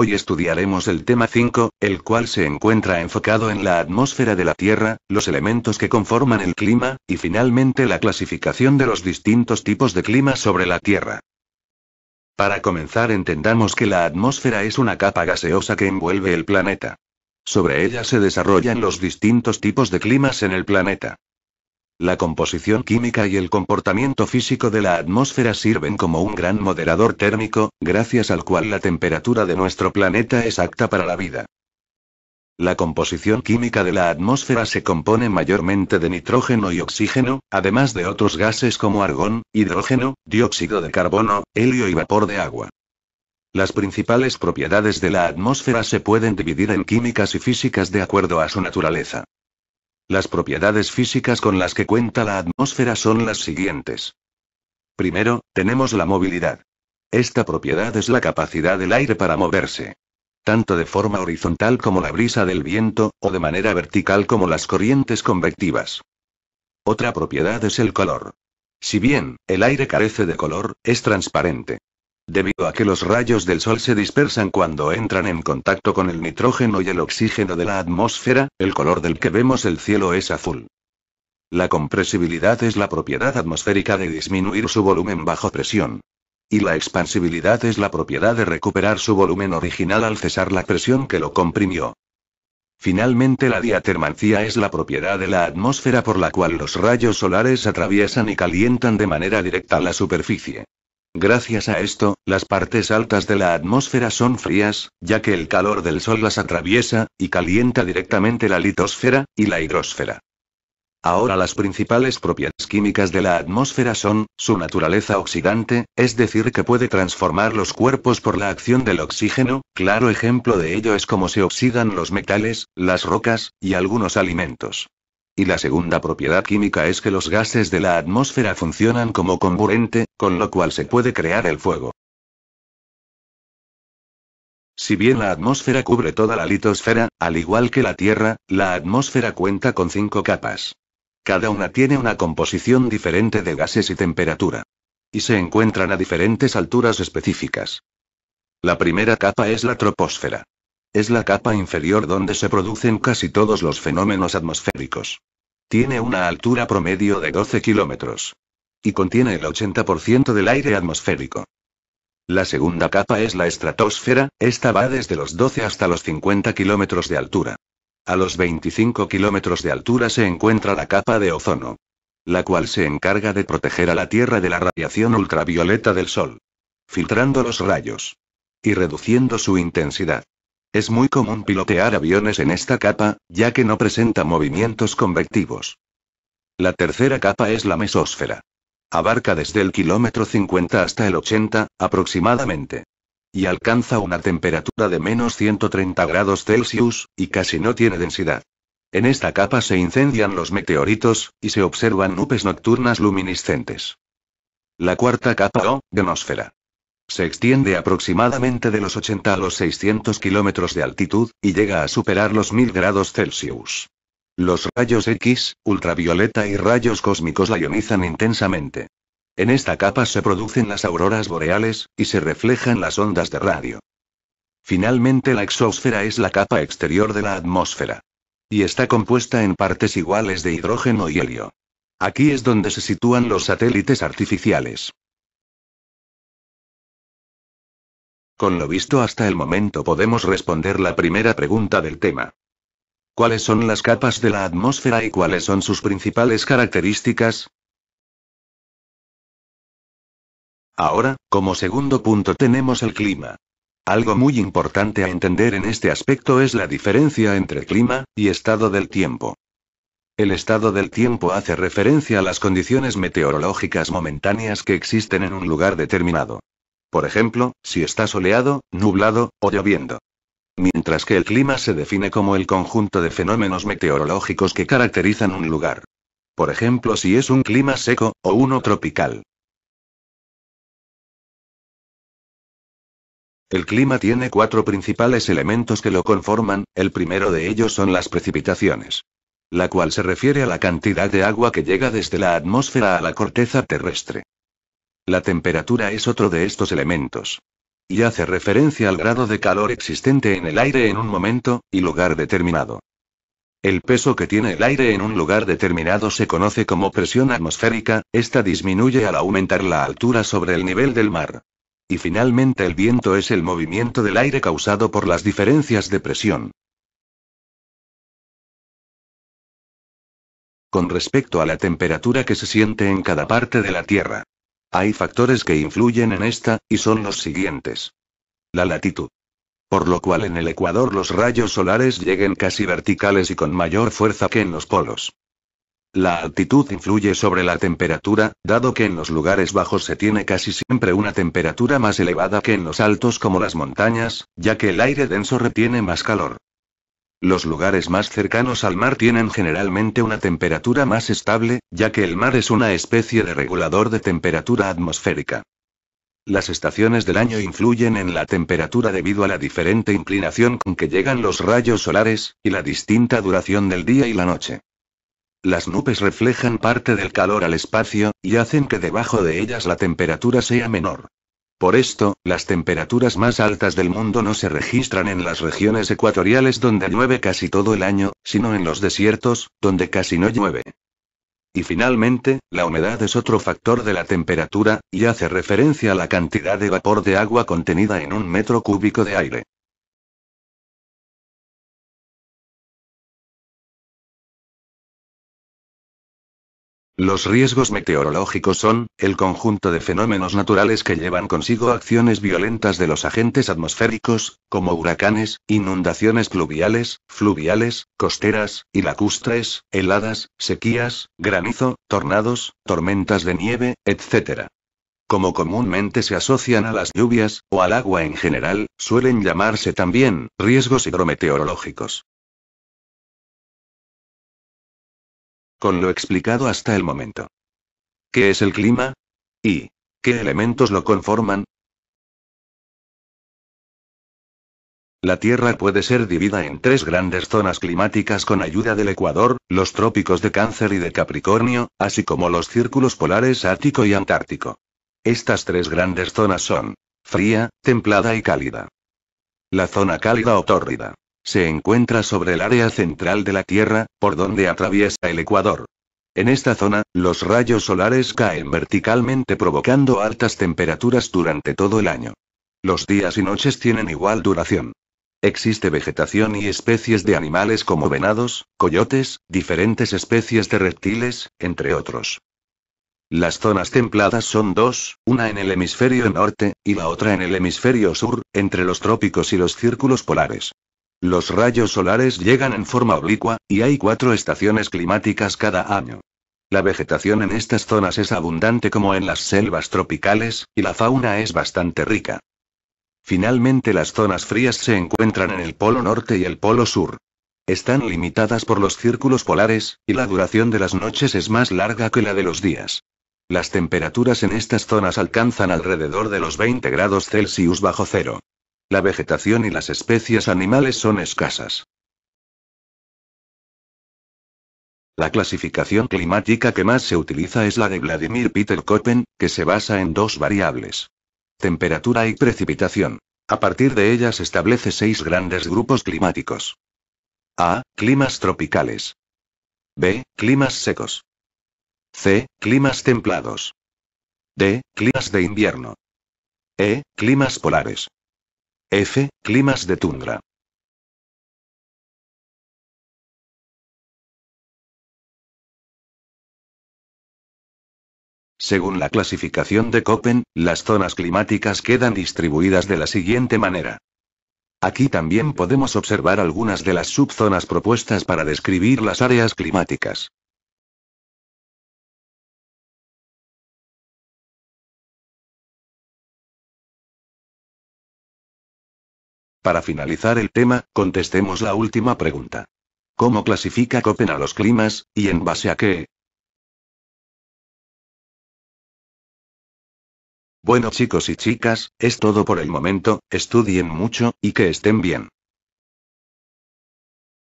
Hoy estudiaremos el tema 5, el cual se encuentra enfocado en la atmósfera de la Tierra, los elementos que conforman el clima, y finalmente la clasificación de los distintos tipos de clima sobre la Tierra. Para comenzar, entendamos que la atmósfera es una capa gaseosa que envuelve el planeta. Sobre ella se desarrollan los distintos tipos de climas en el planeta. La composición química y el comportamiento físico de la atmósfera sirven como un gran moderador térmico, gracias al cual la temperatura de nuestro planeta es apta para la vida. La composición química de la atmósfera se compone mayormente de nitrógeno y oxígeno, además de otros gases como argón, hidrógeno, dióxido de carbono, helio y vapor de agua. Las principales propiedades de la atmósfera se pueden dividir en químicas y físicas de acuerdo a su naturaleza. Las propiedades físicas con las que cuenta la atmósfera son las siguientes. Primero, tenemos la movilidad. Esta propiedad es la capacidad del aire para moverse. Tanto de forma horizontal como la brisa del viento, o de manera vertical como las corrientes convectivas. Otra propiedad es el color. Si bien, el aire carece de color, es transparente. Debido a que los rayos del sol se dispersan cuando entran en contacto con el nitrógeno y el oxígeno de la atmósfera, el color del que vemos el cielo es azul. La compresibilidad es la propiedad atmosférica de disminuir su volumen bajo presión. Y la expansibilidad es la propiedad de recuperar su volumen original al cesar la presión que lo comprimió. Finalmente, la diatermancia es la propiedad de la atmósfera por la cual los rayos solares atraviesan y calientan de manera directa la superficie. Gracias a esto, las partes altas de la atmósfera son frías, ya que el calor del sol las atraviesa, y calienta directamente la litosfera, y la hidrosfera. Ahora, las principales propiedades químicas de la atmósfera son, su naturaleza oxidante, es decir que puede transformar los cuerpos por la acción del oxígeno, claro ejemplo de ello es cómo se oxidan los metales, las rocas, y algunos alimentos. Y la segunda propiedad química es que los gases de la atmósfera funcionan como comburente, con lo cual se puede crear el fuego. Si bien la atmósfera cubre toda la litosfera, al igual que la Tierra, la atmósfera cuenta con 5 capas. Cada una tiene una composición diferente de gases y temperatura. Y se encuentran a diferentes alturas específicas. La primera capa es la troposfera. Es la capa inferior donde se producen casi todos los fenómenos atmosféricos. Tiene una altura promedio de 12 kilómetros. Y contiene el 80% del aire atmosférico. La segunda capa es la estratosfera, esta va desde los 12 hasta los 50 kilómetros de altura. A los 25 kilómetros de altura se encuentra la capa de ozono. La cual se encarga de proteger a la Tierra de la radiación ultravioleta del Sol. Filtrando los rayos. Y reduciendo su intensidad. Es muy común pilotear aviones en esta capa, ya que no presenta movimientos convectivos. La tercera capa es la mesósfera. Abarca desde el kilómetro 50 hasta el 80, aproximadamente. Y alcanza una temperatura de menos 130 grados Celsius, y casi no tiene densidad. En esta capa se incendian los meteoritos, y se observan nubes nocturnas luminiscentes. La cuarta capa o ionosfera. Se extiende aproximadamente de los 80 a los 600 kilómetros de altitud, y llega a superar los 1000 grados Celsius. Los rayos X, ultravioleta y rayos cósmicos la ionizan intensamente. En esta capa se producen las auroras boreales, y se reflejan las ondas de radio. Finalmente, la exósfera es la capa exterior de la atmósfera. Y está compuesta en partes iguales de hidrógeno y helio. Aquí es donde se sitúan los satélites artificiales. Con lo visto hasta el momento podemos responder la primera pregunta del tema. ¿Cuáles son las capas de la atmósfera y cuáles son sus principales características? Ahora, como segundo punto tenemos el clima. Algo muy importante a entender en este aspecto es la diferencia entre clima y estado del tiempo. El estado del tiempo hace referencia a las condiciones meteorológicas momentáneas que existen en un lugar determinado. Por ejemplo, si está soleado, nublado, o lloviendo. Mientras que el clima se define como el conjunto de fenómenos meteorológicos que caracterizan un lugar. Por ejemplo, si es un clima seco, o uno tropical. El clima tiene 4 principales elementos que lo conforman, el primero de ellos son las precipitaciones. La cual se refiere a la cantidad de agua que llega desde la atmósfera a la corteza terrestre. La temperatura es otro de estos elementos. y hace referencia al grado de calor existente en el aire en un momento y lugar determinado. El peso que tiene el aire en un lugar determinado se conoce como presión atmosférica, esta disminuye al aumentar la altura sobre el nivel del mar. Y finalmente el viento es el movimiento del aire causado por las diferencias de presión. Con respecto a la temperatura que se siente en cada parte de la Tierra, hay factores que influyen en esta, y son los siguientes. La latitud. Por lo cual en el ecuador los rayos solares lleguen casi verticales y con mayor fuerza que en los polos. La altitud influye sobre la temperatura, dado que en los lugares bajos se tiene casi siempre una temperatura más elevada que en los altos como las montañas, ya que el aire denso retiene más calor. Los lugares más cercanos al mar tienen generalmente una temperatura más estable, ya que el mar es una especie de regulador de temperatura atmosférica. Las estaciones del año influyen en la temperatura debido a la diferente inclinación con que llegan los rayos solares, y la distinta duración del día y la noche. Las nubes reflejan parte del calor al espacio, y hacen que debajo de ellas la temperatura sea menor. Por esto, las temperaturas más altas del mundo no se registran en las regiones ecuatoriales donde llueve casi todo el año, sino en los desiertos, donde casi no llueve. Y finalmente, la humedad es otro factor de la temperatura, y hace referencia a la cantidad de vapor de agua contenida en un metro cúbico de aire. Los riesgos meteorológicos son, el conjunto de fenómenos naturales que llevan consigo acciones violentas de los agentes atmosféricos, como huracanes, inundaciones pluviales, fluviales, costeras, y lacustres, heladas, sequías, granizo, tornados, tormentas de nieve, etc. Como comúnmente se asocian a las lluvias, o al agua en general, suelen llamarse también, riesgos hidrometeorológicos. Con lo explicado hasta el momento. ¿Qué es el clima? ¿Y qué elementos lo conforman? La Tierra puede ser dividida en tres grandes zonas climáticas con ayuda del ecuador, los trópicos de Cáncer y de Capricornio, así como los círculos polares Ártico y Antártico. Estas tres grandes zonas son fría, templada y cálida. La zona cálida o tórrida se encuentra sobre el área central de la Tierra, por donde atraviesa el ecuador. En esta zona, los rayos solares caen verticalmente provocando altas temperaturas durante todo el año. Los días y noches tienen igual duración. Existe vegetación y especies de animales como venados, coyotes, diferentes especies de reptiles, entre otros. Las zonas templadas son dos, una en el hemisferio norte, y la otra en el hemisferio sur, entre los trópicos y los círculos polares. Los rayos solares llegan en forma oblicua, y hay 4 estaciones climáticas cada año. La vegetación en estas zonas es abundante como en las selvas tropicales, y la fauna es bastante rica. Finalmente las zonas frías se encuentran en el polo norte y el polo sur. Están limitadas por los círculos polares, y la duración de las noches es más larga que la de los días. Las temperaturas en estas zonas alcanzan alrededor de los 20 grados Celsius bajo cero. La vegetación y las especies animales son escasas. La clasificación climática que más se utiliza es la de Vladimir Peter Köppen, que se basa en 2 variables. Temperatura y precipitación. A partir de ellas establece 6 grandes grupos climáticos. A. Climas tropicales. B. Climas secos. C. Climas templados. D. Climas de invierno. E. Climas polares. F. Climas de tundra. Según la clasificación de Köppen, las zonas climáticas quedan distribuidas de la siguiente manera. Aquí también podemos observar algunas de las subzonas propuestas para describir las áreas climáticas. Para finalizar el tema, contestemos la última pregunta. ¿Cómo clasifica Köppen a los climas, y en base a qué? Bueno chicos y chicas, es todo por el momento, estudien mucho, y que estén bien.